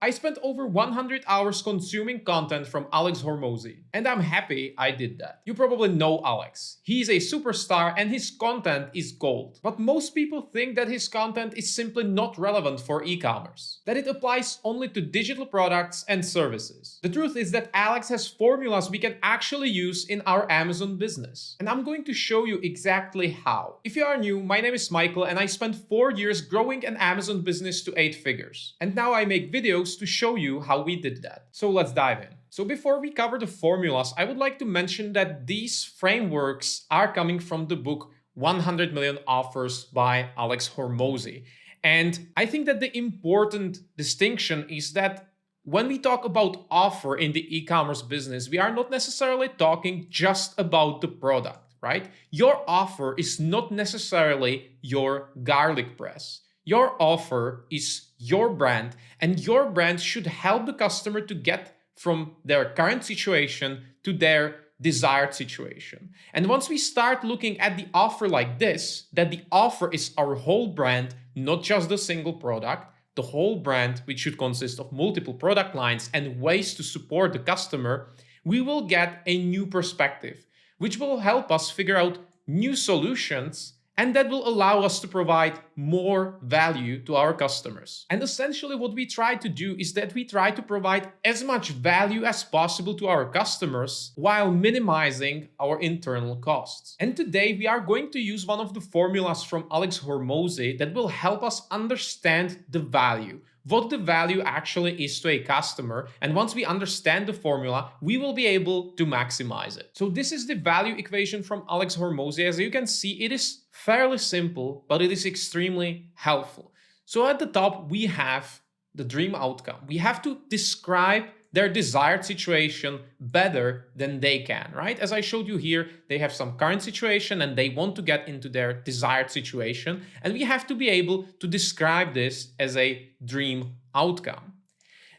I spent over 100 hours consuming content from Alex Hormozi, and I'm happy I did that. You probably know Alex. He's a superstar and his content is gold. But most people think that his content is simply not relevant for e-commerce, that it applies only to digital products and services. The truth is that Alex has formulas we can actually use in our Amazon business, and I'm going to show you exactly how. If you are new, my name is Michael and I spent 4 years growing an Amazon business to 8 figures. And now I make videos to show you how we did that. So let's dive in. So before we cover the formulas, I would like to mention that these frameworks are coming from the book 100 Million Offers by Alex Hormozi. And I think that the important distinction is that when we talk about offer in the e-commerce business, we are not necessarily talking just about the product, right? Your offer is not necessarily your garlic press. Your offer is your brand, and your brand should help the customer to get from their current situation to their desired situation. And once we start looking at the offer like this, that the offer is our whole brand, not just the single product, the whole brand, which should consist of multiple product lines and ways to support the customer, we will get a new perspective, which will help us figure out new solutions, and that will allow us to provide more value to our customers. And essentially what we try to do is that we try to provide as much value as possible to our customers while minimizing our internal costs. And today we are going to use one of the formulas from Alex Hormozi that will help us understand the value, what the value actually is to a customer. And once we understand the formula, we will be able to maximize it. So this is the value equation from Alex Hormozi. As you can see, it is fairly simple, but it is extremely helpful. So at the top, we have the dream outcome. We have to describe their desired situation better than they can, right? As I showed you here, they have some current situation and they want to get into their desired situation. And we have to be able to describe this as a dream outcome.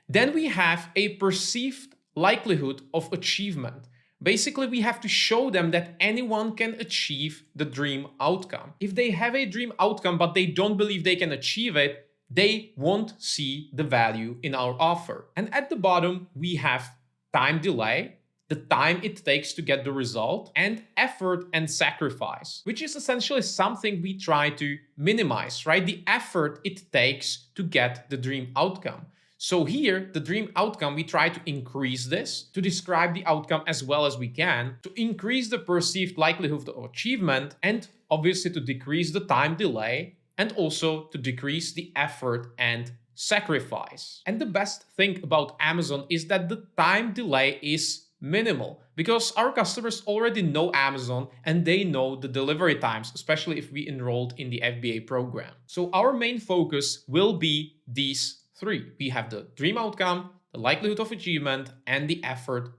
Then we have a perceived likelihood of achievement. Basically, we have to show them that anyone can achieve the dream outcome. If they have a dream outcome, but they don't believe they can achieve it, they won't see the value in our offer. And at the bottom, we have time delay, the time it takes to get the result, and effort and sacrifice, which is essentially something we try to minimize, right? The effort it takes to get the dream outcome. So here, the dream outcome, we try to increase this to describe the outcome as well as we can, to increase the perceived likelihood of achievement, and obviously to decrease the time delay, and also to decrease the effort and sacrifice. And the best thing about Amazon is that the time delay is minimal, because our customers already know Amazon and they know the delivery times, especially if we enrolled in the FBA program. So our main focus will be these three. We have the dream outcome, the likelihood of achievement, and the effort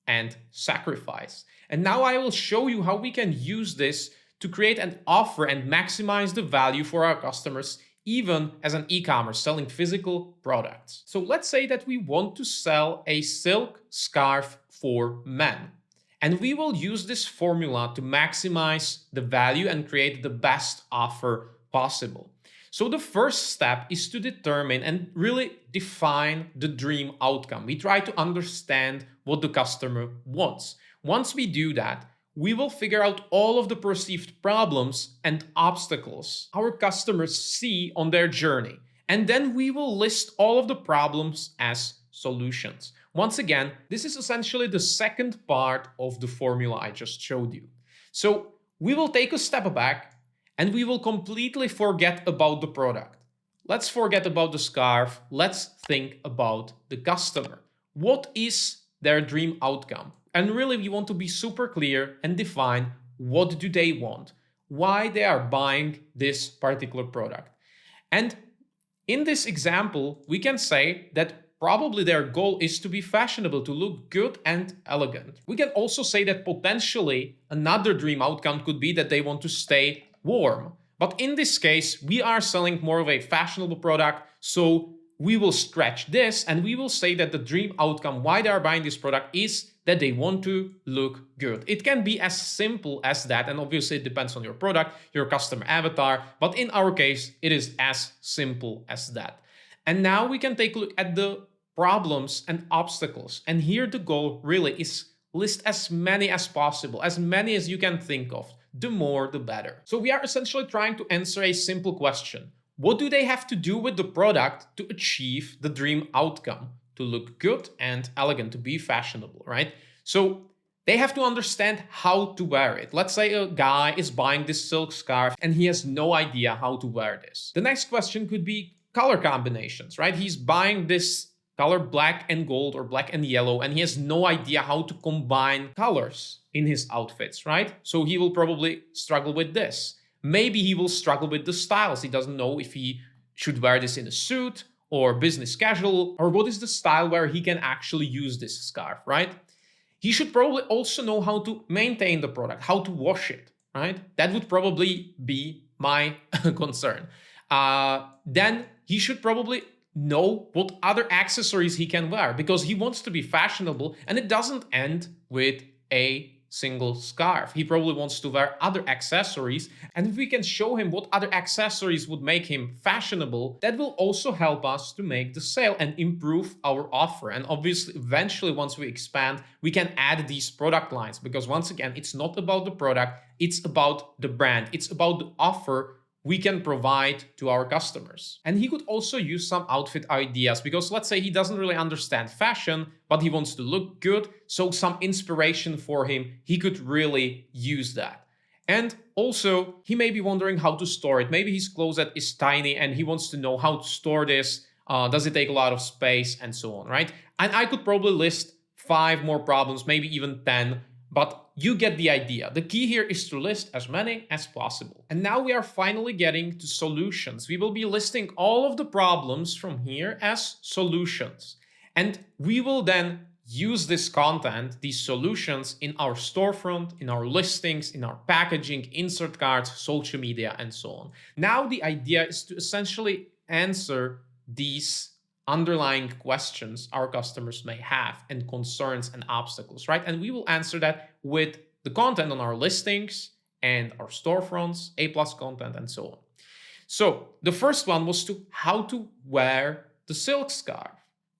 and sacrifice. And now I will show you how we can use this to create an offer and maximize the value for our customers, even as an e-commerce selling physical products. So let's say that we want to sell a silk scarf for men. And we will use this formula to maximize the value and create the best offer possible. So the first step is to determine and really define the dream outcome. We try to understand what the customer wants. Once we do that, we will figure out all of the perceived problems and obstacles our customers see on their journey. And then we will list all of the problems as solutions. Once again, this is essentially the second part of the formula I just showed you. So we will take a step back and we will completely forget about the product. Let's forget about the scarf. Let's think about the customer. What is their dream outcome? And really, we want to be super clear and define what do they want, why they are buying this particular product. And in this example, we can say that probably their goal is to be fashionable, to look good and elegant. We can also say that potentially another dream outcome could be that they want to stay warm. But in this case, we are selling more of a fashionable product, so we will stretch this and we will say that the dream outcome, why they are buying this product, is that they want to look good. It can be as simple as that, and obviously it depends on your product, your customer avatar, but in our case, it is as simple as that. And now we can take a look at the problems and obstacles. And here the goal really is list as many as possible, as many as you can think of. The more, the better. So we are essentially trying to answer a simple question. What do they have to do with the product to achieve the dream outcome? To look good and elegant, to be fashionable, right? So they have to understand how to wear it. Let's say a guy is buying this silk scarf and he has no idea how to wear this. The next question could be color combinations, right? He's buying this color black and gold or black and yellow, and he has no idea how to combine colors in his outfits, right? So he will probably struggle with this. Maybe he will struggle with the styles. He doesn't know if he should wear this in a suit or business casual, or what is the style where he can actually use this scarf, right? He should probably also know how to maintain the product, how to wash it, right? That would probably be my concern. Then he should probably know what other accessories he can wear, because he wants to be fashionable, and it doesn't end with a single scarf. He probably wants to wear other accessories, and if we can show him what other accessories would make him fashionable, that will also help us to make the sale and improve our offer. And obviously, eventually, once we expand, we can add these product lines, because once again, it's not about the product, it's about the brand, it's about the offer we can provide to our customers. And he could also use some outfit ideas, because let's say he doesn't really understand fashion, but he wants to look good. So some inspiration for him, he could really use that. And also, he may be wondering how to store it. Maybe his closet is tiny and he wants to know how to store this. Does it take a lot of space and so on, right? And I could probably list 5 more problems, maybe even 10, but you get the idea. The key here is to list as many as possible. And now we are finally getting to solutions. We will be listing all of the problems from here as solutions. And we will then use this content, these solutions, in our storefront, in our listings, in our packaging, insert cards, social media, and so on. Now the idea is to essentially answer these underlying questions our customers may have, and concerns and obstacles, right? And we will answer that with the content on our listings and our storefronts, A+ content, and so on. So the first one was to how to wear the silk scarf,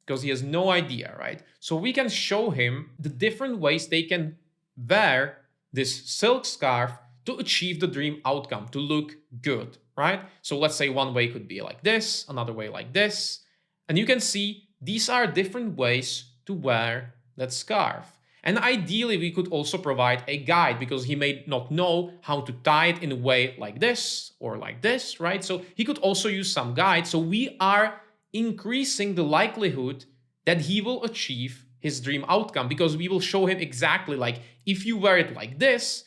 because he has no idea, right? So we can show him the different ways they can wear this silk scarf to achieve the dream outcome, to look good, right? So let's say one way could be like this, another way like this. And you can see these are different ways to wear that scarf. And ideally, we could also provide a guide, because he may not know how to tie it in a way like this or like this, right? So he could also use some guide. So we are increasing the likelihood that he will achieve his dream outcome, because we will show him exactly like, if you wear it like this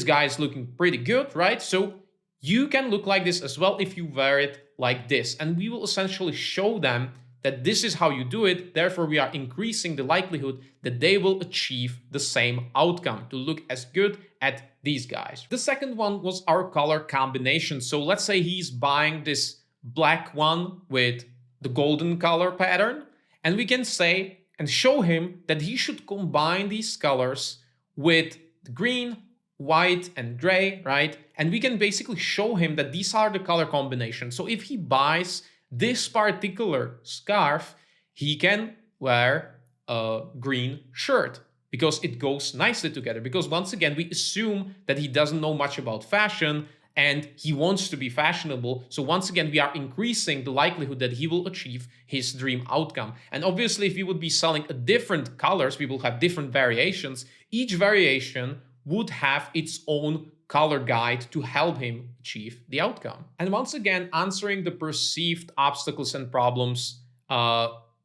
guy is looking pretty good, right? So you can look like this as well if you wear it like this. And we will essentially show them that this is how you do it. Therefore, we are increasing the likelihood that they will achieve the same outcome, to look as good as these guys. The second one was our color combination. So let's say he's buying this black one with the golden color pattern. And we can say and show him that he should combine these colors with the green, white, and gray, right? And we can basically show him that these are the color combinations. So if he buys this particular scarf, he can wear a green shirt, because it goes nicely together. Because once again, we assume that he doesn't know much about fashion and he wants to be fashionable. So once again, we are increasing the likelihood that he will achieve his dream outcome. And obviously, if we would be selling different colors, we will have different variations. Each variation would have its own color guide to help him achieve the outcome. And once again, answering the perceived obstacles and problems,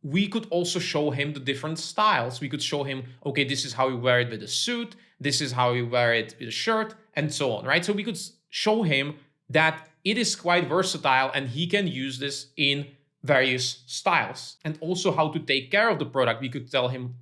we could also show him the different styles. We could show him, okay, this is how you wear it with a suit, this is how you wear it with a shirt, and so on, right? So we could show him that it is quite versatile and he can use this in various styles. And also how to take care of the product. We could tell him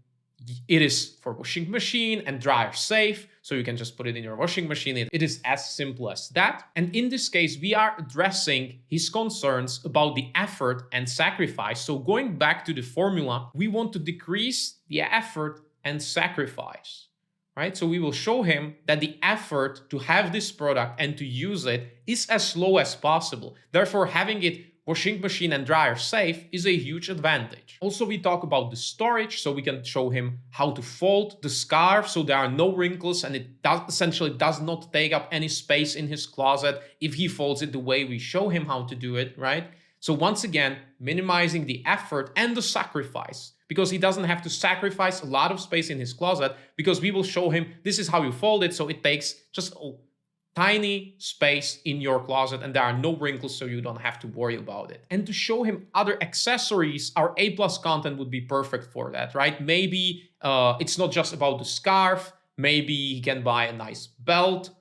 it is for washing machine and dryer safe, so you can just put it in your washing machine. It is as simple as that. And in this case, we are addressing his concerns about the effort and sacrifice. So going back to the formula, we want to decrease the effort and sacrifice, right? So we will show him that the effort to have this product and to use it is as low as possible. Therefore, having it washing machine and dryer safe is a huge advantage. Also, we talk about the storage, so we can show him how to fold the scarf so there are no wrinkles and it essentially does not take up any space in his closet if he folds it the way we show him how to do it, right? So once again, minimizing the effort and the sacrifice, because he doesn't have to sacrifice a lot of space in his closet, because we will show him this is how you fold it, so it takes just a tiny space in your closet and there are no wrinkles, so you don't have to worry about it. And to show him other accessories, our A+ content would be perfect for that, right? Maybe it's not just about the scarf, maybe he can buy a nice belt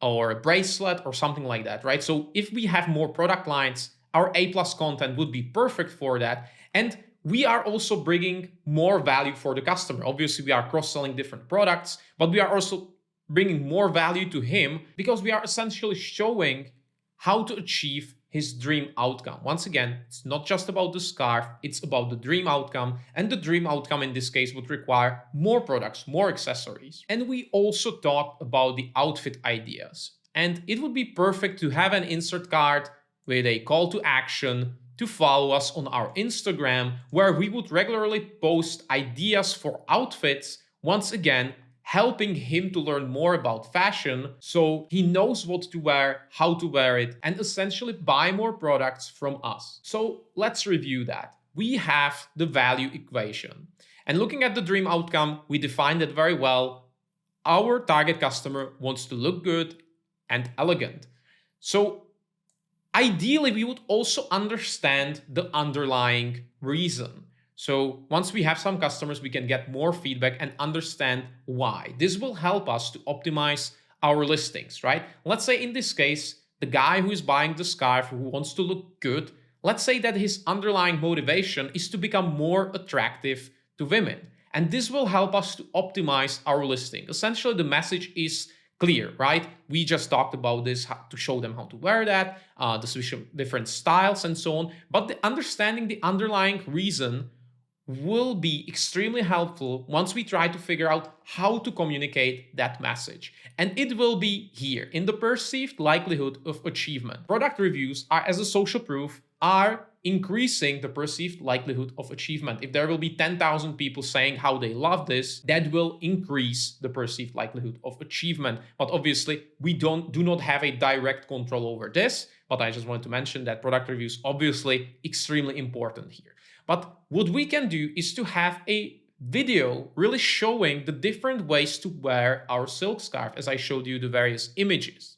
or a bracelet or something like that, right? So if we have more product lines, our A+ content would be perfect for that. And we are also bringing more value for the customer. Obviously, we are cross-selling different products, but we are also bringing more value to him because we are essentially showing how to achieve his dream outcome. Once again, it's not just about the scarf, it's about the dream outcome. And the dream outcome in this case would require more products, more accessories. And we also talked about the outfit ideas. And it would be perfect to have an insert card with a call to action to follow us on our Instagram, where we would regularly post ideas for outfits, once again, helping him to learn more about fashion so he knows what to wear, how to wear it, and essentially buy more products from us. So let's review that. We have the value equation. And looking at the dream outcome, we defined it very well. Our target customer wants to look good and elegant. So ideally, we would also understand the underlying reason. So once we have some customers, we can get more feedback and understand why. This will help us to optimize our listings, right? Let's say in this case, the guy who is buying the scarf, who wants to look good, let's say that his underlying motivation is to become more attractive to women. And this will help us to optimize our listing. Essentially, the message is clear, right? We just talked about this, how to show them how to wear that, the switch of different styles and so on. But understanding the underlying reason will be extremely helpful once we try to figure out how to communicate that message. And it will be here in the perceived likelihood of achievement. Product reviews are, as a social proof, are increasing the perceived likelihood of achievement. If there will be 10,000 people saying how they love this, that will increase the perceived likelihood of achievement. But obviously, we do not have a direct control over this. But I just wanted to mention that product reviews obviously extremely important here. But what we can do is to have a video really showing the different ways to wear our silk scarf, as I showed you the various images.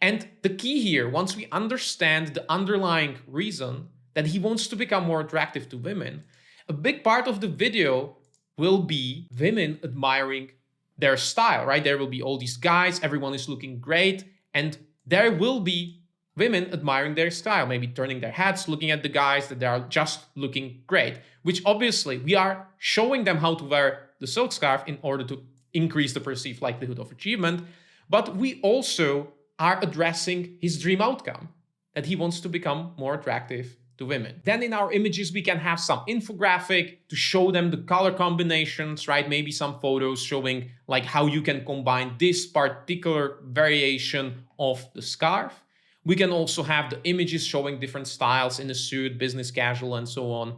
And the key here, once we understand the underlying reason that he wants to become more attractive to women, a big part of the video will be women admiring their style, right? There will be all these guys, everyone is looking great, and there will be women admiring their style, maybe turning their heads, looking at the guys that they are just looking great, which obviously we are showing them how to wear the silk scarf in order to increase the perceived likelihood of achievement. But we also are addressing his dream outcome, that he wants to become more attractive to women. Then in our images, we can have some infographic to show them the color combinations, right? Maybe some photos showing like how you can combine this particular variation of the scarf. We can also have the images showing different styles in a suit, business casual, and so on.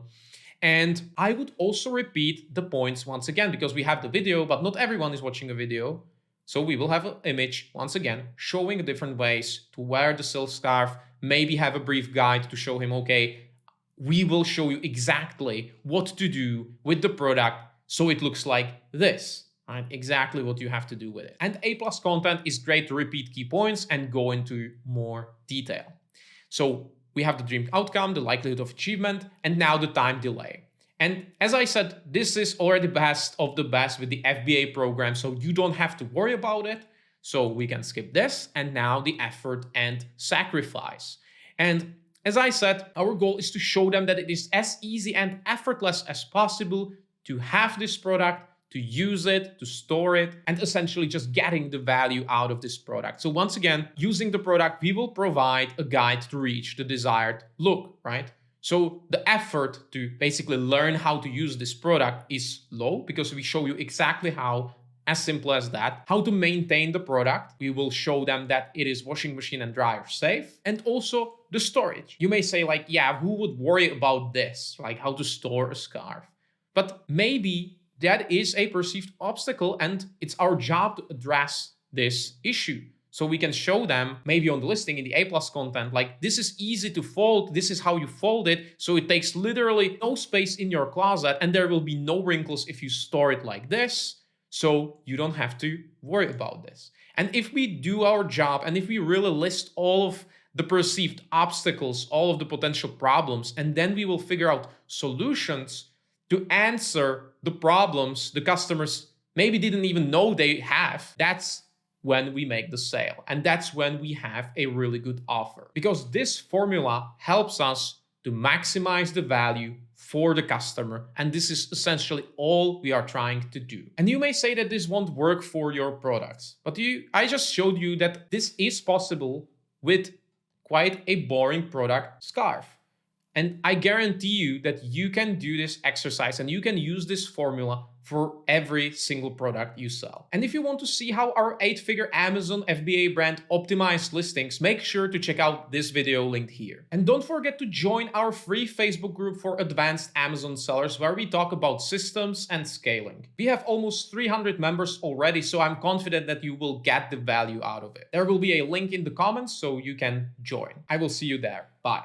And I would also repeat the points once again, because we have the video, but not everyone is watching a video. So we will have an image, once again, showing different ways to wear the silk scarf, maybe have a brief guide to show him, okay, we will show you exactly what to do with the product so it looks like this. Right? Exactly what you have to do with it. And A+ content is great to repeat key points and go into more detail. So we have the dream outcome, the likelihood of achievement, and now the time delay. And as I said, this is already best of the best with the FBA program, so you don't have to worry about it. So we can skip this, and now the effort and sacrifice. And as I said, our goal is to show them that it is as easy and effortless as possible to have this product, to use it, to store it, and essentially just getting the value out of this product. So once again, using the product, we will provide a guide to reach the desired look, right? So the effort to basically learn how to use this product is low because we show you exactly how As simple as that. How to maintain the product. We will show them that it is washing machine and dryer safe. And also the storage. You may say like, yeah, who would worry about this? Like how to store a scarf. But maybe that is a perceived obstacle and it's our job to address this issue. So we can show them maybe on the listing in the A+ content, like this is easy to fold, this is how you fold it, so it takes literally no space in your closet and there will be no wrinkles if you store it like this, so you don't have to worry about this. And if we do our job and if we really list all of the perceived obstacles, all of the potential problems, and then we will figure out solutions to answer the problems the customers maybe didn't even know they have, that's when we make the sale. And that's when we have a really good offer. Because this formula helps us to maximize the value for the customer. And this is essentially all we are trying to do. And you may say that this won't work for your products, but I just showed you that this is possible with quite a boring product, scarf. And I guarantee you that you can do this exercise and you can use this formula for every single product you sell. And if you want to see how our 8-figure Amazon FBA brand optimized listings, make sure to check out this video linked here. And don't forget to join our free Facebook group for advanced Amazon sellers where we talk about systems and scaling. We have almost 300 members already, so I'm confident that you will get the value out of it. There will be a link in the comments so you can join. I will see you there. Bye.